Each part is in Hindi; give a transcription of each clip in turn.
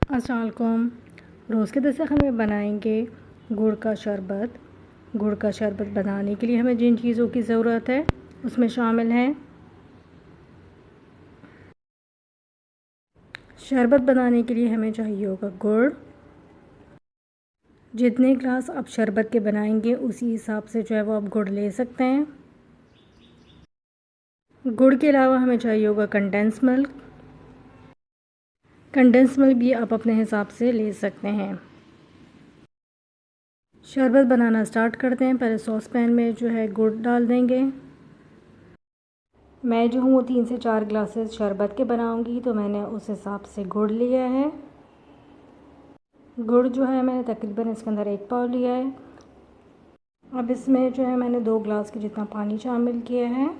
अस्सलाम वालेकुम। रोज़ के दस्तक हमें बनाएंगे गुड़ का शरबत। गुड़ का शरबत बनाने के लिए हमें जिन चीज़ों की ज़रूरत है उसमें शामिल हैं। शरबत बनाने के लिए हमें चाहिए होगा गुड़। जितने ग्लास आप शरबत के बनाएंगे उसी हिसाब से जो है वो आप गुड़ ले सकते हैं। गुड़ के अलावा हमें चाहिए होगा कंडेंस मिल्क। कंडेंस मिल्क भी आप अपने हिसाब से ले सकते हैं। शरबत बनाना स्टार्ट करते हैं। पहले सॉस पैन में जो है गुड़ डाल देंगे। मैं जो हूँ 3 से 4 ग्लासेस शरबत के बनाऊंगी, तो मैंने उस हिसाब से गुड़ लिया है। गुड़ जो है मैंने तकरीबन इसके अंदर 1 पाव लिया है। अब इसमें जो है मैंने 2 ग्लास के जितना पानी शामिल किया है।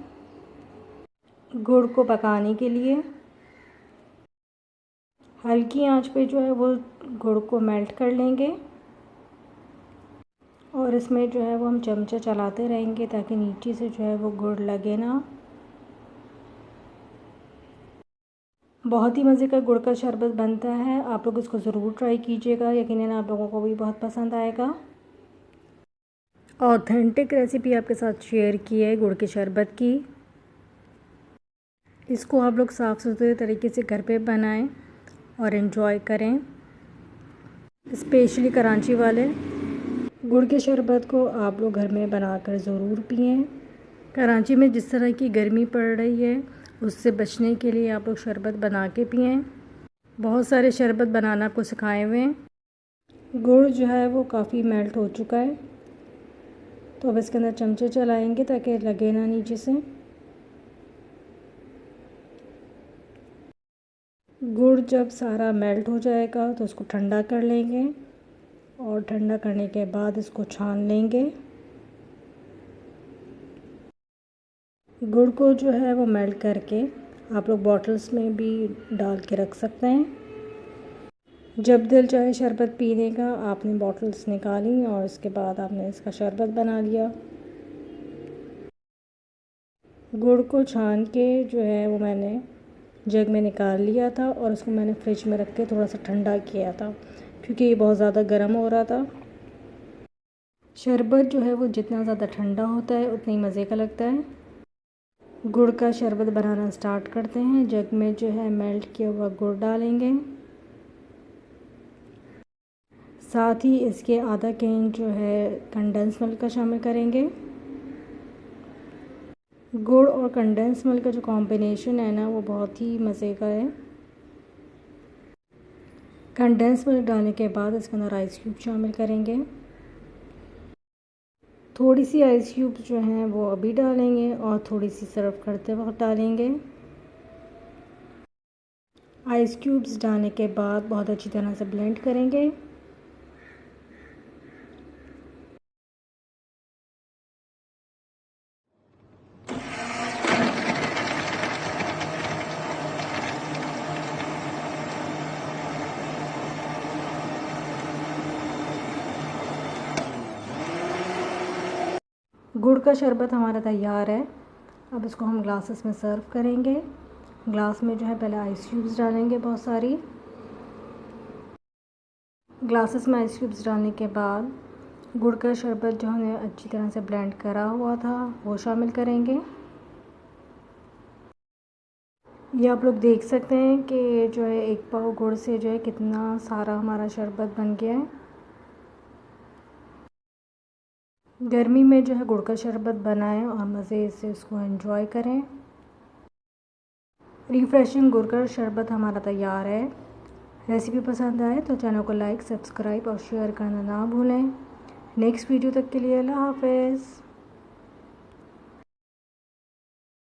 गुड़ को पकाने के लिए हल्की आंच पे जो है वो गुड़ को मेल्ट कर लेंगे और इसमें जो है वो हम चमचा चलाते रहेंगे ताकि नीचे से जो है वो गुड़ लगे ना। बहुत ही मज़े का गुड़ का शरबत बनता है। आप लोग इसको ज़रूर ट्राई कीजिएगा, यकीनन आप लोगों को भी बहुत पसंद आएगा। ऑथेंटिक रेसिपी आपके साथ शेयर की है गुड़ के शरबत की। इसको आप लोग साफ़ सुथरे तरीके से घर पे बनाएं और इन्जॉय करें, स्पेशली कराची वाले। गुड़ के शरबत को आप लोग घर में बनाकर ज़रूर पिएं। कराची में जिस तरह की गर्मी पड़ रही है उससे बचने के लिए आप लोग शरबत बना के पिएं। बहुत सारे शरबत बनाना आपको सिखाए हुए हैं। गुड़ जो है वो काफ़ी मेल्ट हो चुका है, तो अब इसके अंदर चमचे चलाएंगे ताकि लगे ना नीचे से। गुड़ जब सारा मेल्ट हो जाएगा तो उसको ठंडा कर लेंगे और ठंडा करने के बाद इसको छान लेंगे। गुड़ को जो है वो मेल्ट करके आप लोग बॉटल्स में भी डाल के रख सकते हैं। जब दिल चाहे शरबत पीने का, आपने बॉटल्स निकाली और इसके बाद आपने इसका शरबत बना लिया। गुड़ को छान के जो है वो मैंने जग में निकाल लिया था और उसको मैंने फ्रिज में रख के थोड़ा सा ठंडा किया था, क्योंकि ये बहुत ज़्यादा गर्म हो रहा था। शरबत जो है वो जितना ज़्यादा ठंडा होता है उतनी मज़े का लगता है। गुड़ का शरबत बनाना स्टार्ट करते हैं। जग में जो है मेल्ट किया हुआ गुड़ डालेंगे, साथ ही इसके आधा कैन जो है कंडेंस मिल्क का शामिल करेंगे। गुड़ और कंडेंस मिल्क का जो कॉम्बिनेशन है ना वो बहुत ही मज़े का है। कंडेंस मिल्क डालने के बाद इसके अंदर आइस क्यूब शामिल करेंगे। थोड़ी सी आइस क्यूब्स जो हैं वो अभी डालेंगे और थोड़ी सी सर्व करते वक्त डालेंगे। आइस क्यूब्स डालने के बाद बहुत अच्छी तरह से ब्लेंड करेंगे। गुड़ का शरबत हमारा तैयार है। अब इसको हम ग्लासेस में सर्व करेंगे। ग्लास में जो है पहले आइस क्यूब्स डालेंगे बहुत सारी। ग्लासेस में आइस क्यूब्स डालने के बाद गुड़ का शरबत जो हमने अच्छी तरह से ब्लेंड करा हुआ था वो शामिल करेंगे। ये आप लोग देख सकते हैं कि जो है 1 पाव गुड़ से जो है कितना सारा हमारा शरबत बन गया है। गर्मी में जो है गुड़ का शरबत बनाएं और मज़े से उसको एंजॉय करें। रिफ़्रेशिंग गुड़ का शरबत हमारा तैयार है। रेसिपी पसंद आए तो चैनल को लाइक, सब्सक्राइब और शेयर करना ना भूलें। नेक्स्ट वीडियो तक के लिए अल्लाह हाफ़िज़।